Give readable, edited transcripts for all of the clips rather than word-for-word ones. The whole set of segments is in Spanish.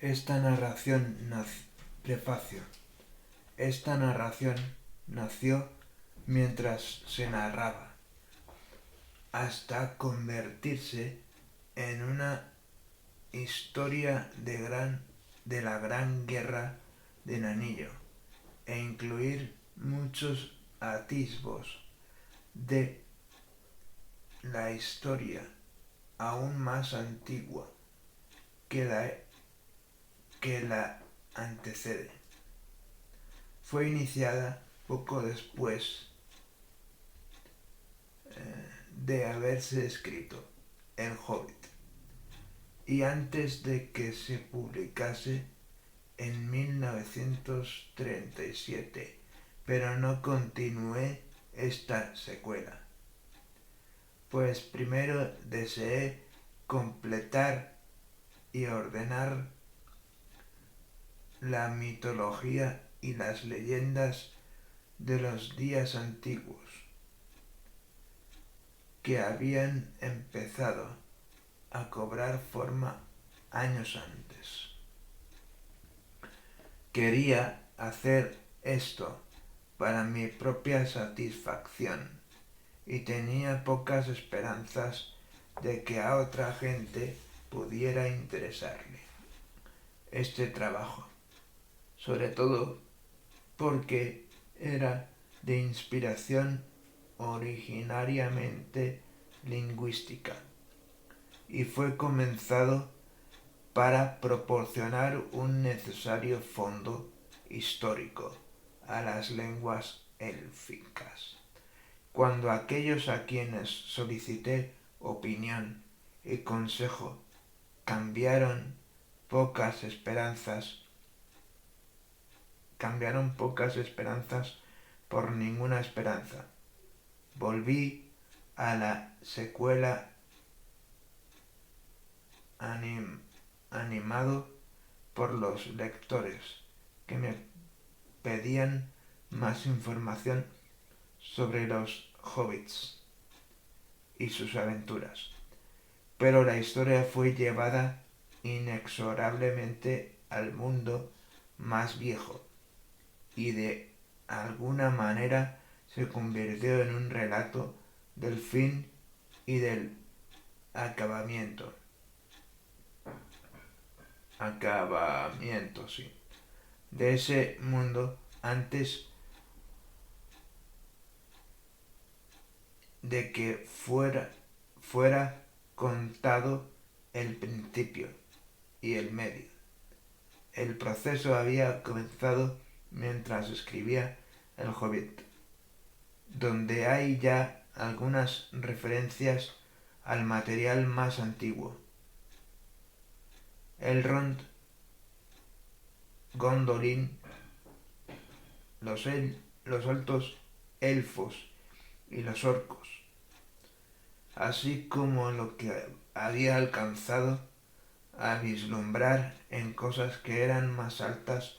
Esta narración Prefacio. Esta narración nació mientras se narraba, hasta convertirse en una historia de la Gran Guerra del Anillo e incluir muchos atisbos de la historia aún más antigua que la antecede. Fue iniciada poco después de haberse escrito El Hobbit y antes de que se publicase en 1937, pero no continué esta secuela, pues primero deseé completar y ordenar la mitología y las leyendas de los días antiguos que habían empezado a cobrar forma años antes. Quería hacer esto para mi propia satisfacción y tenía pocas esperanzas de que a otra gente pudiera interesarle este trabajo, sobre todo porque era de inspiración originariamente lingüística y fue comenzado para proporcionar un necesario fondo histórico a las lenguas élficas. Cuando aquellos a quienes solicité opinión y consejo cambiaron pocas esperanzas por ninguna esperanza, volví a la secuela animado por los lectores que me pedían más información sobre los hobbits y sus aventuras. Pero la historia fue llevada inexorablemente al mundo más viejo y de alguna manera se convirtió en un relato del fin y del acabamiento, sí, de ese mundo antes de que fuera contado el principio y el medio. El proceso había comenzado mientras escribía El Hobbit, donde hay ya algunas referencias al material más antiguo. Elrond, Gondolin, los altos elfos y los orcos, así como lo que había alcanzado a vislumbrar en cosas que eran más altas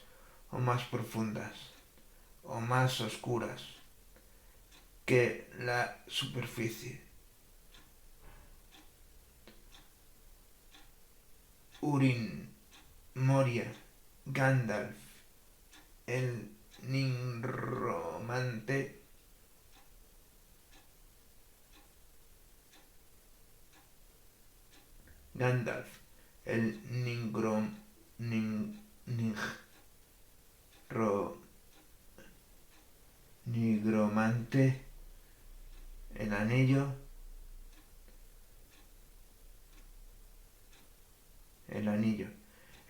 o más profundas o más oscuras que la superficie. Urin, Moria, Gandalf, el Ningromante, Nigromante, el anillo,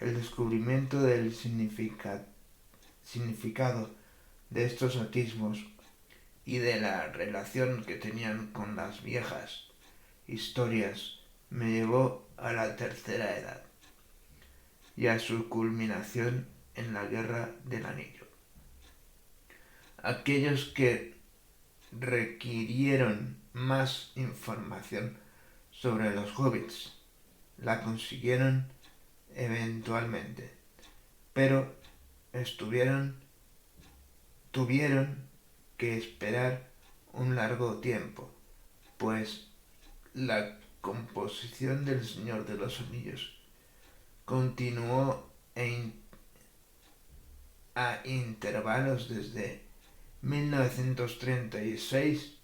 el descubrimiento del significado de estos atismos y de la relación que tenían con las viejas historias me llevó a la tercera edad y a su culminación en la Guerra del Anillo. Aquellos que requirieron más información sobre los hobbits la consiguieron eventualmente, pero tuvieron que esperar un largo tiempo, pues la composición del Señor de los Anillos continuó a intervalos desde 1936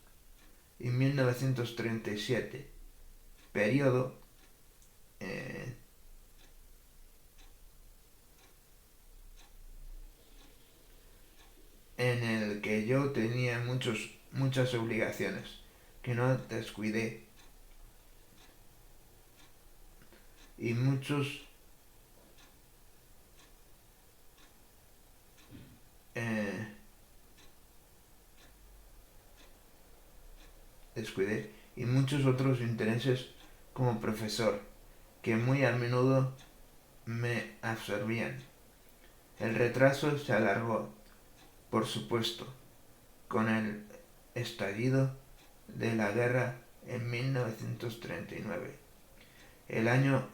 y 1937, periodo en el que yo tenía muchas obligaciones que no descuidé y muchos otros intereses como profesor que muy a menudo me absorbían. El retraso se alargó, por supuesto, con el estallido de la guerra en 1939. El año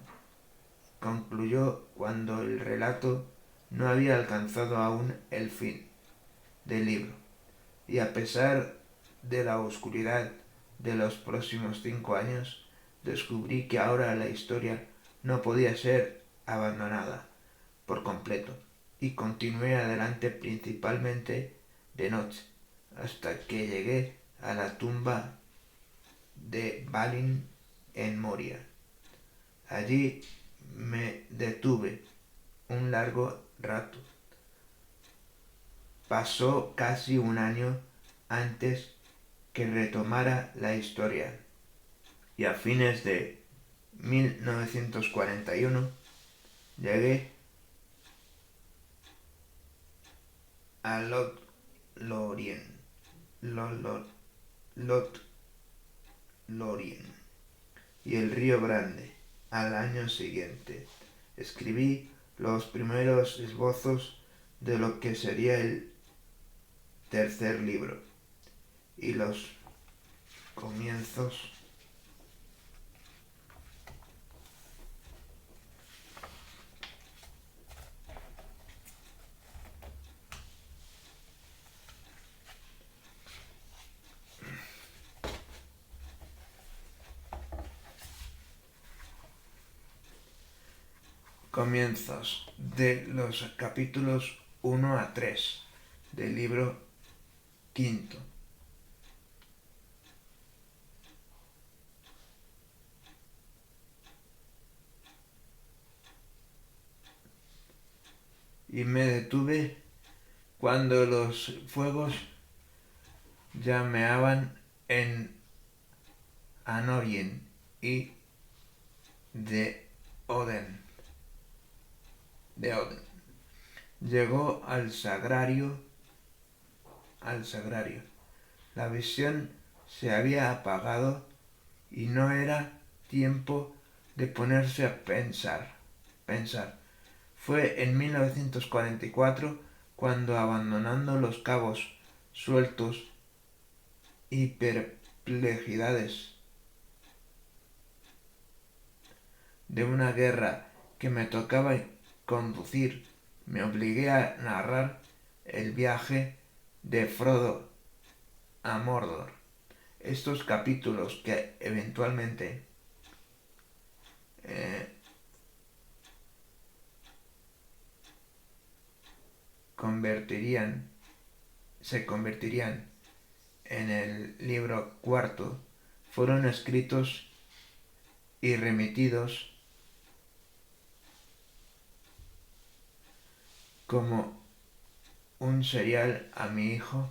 concluyó cuando el relato no había alcanzado aún el fin del libro, y a pesar de la oscuridad de los próximos 5 años, descubrí que ahora la historia no podía ser abandonada por completo, y continué adelante principalmente de noche, hasta que llegué a la tumba de Balin en Moria. Allí me detuve un largo rato. Pasó casi un año antes que retomara la historia, y a fines de 1941 llegué a Lothlórien y el Río Grande. Al año siguiente escribí los primeros esbozos de lo que sería el tercer libro y los comienzos de los capítulos 1 a 3 del libro quinto. Y me detuve cuando los fuegos llameaban en Anorien y de Oden. Llegó al sagrario. La visión se había apagado y no era tiempo de ponerse a pensar. Fue en 1944 cuando, abandonando los cabos sueltos y perplejidades de una guerra que me tocaba conducir, me obligué a narrar el viaje de Frodo a Mordor. Estos capítulos, que eventualmente se convertirían en el libro cuarto, fueron escritos y remitidos como un serial a mi hijo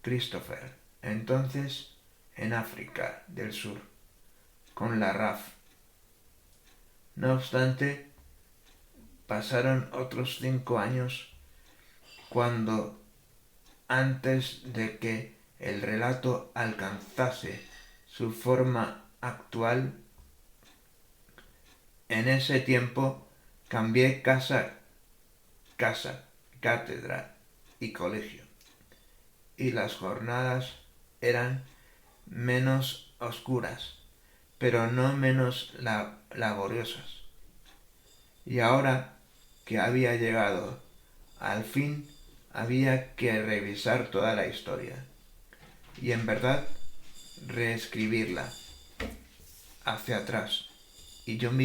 Christopher, entonces en África del Sur, con la RAF. No obstante, pasaron otros 5 años cuando, antes de que el relato alcanzase su forma actual, en ese tiempo cambié casa, cátedra y colegio, y las jornadas eran menos oscuras, pero no menos laboriosas. Y ahora que había llegado al fin, había que revisar toda la historia y, en verdad, reescribirla hacia atrás. Y yo mismo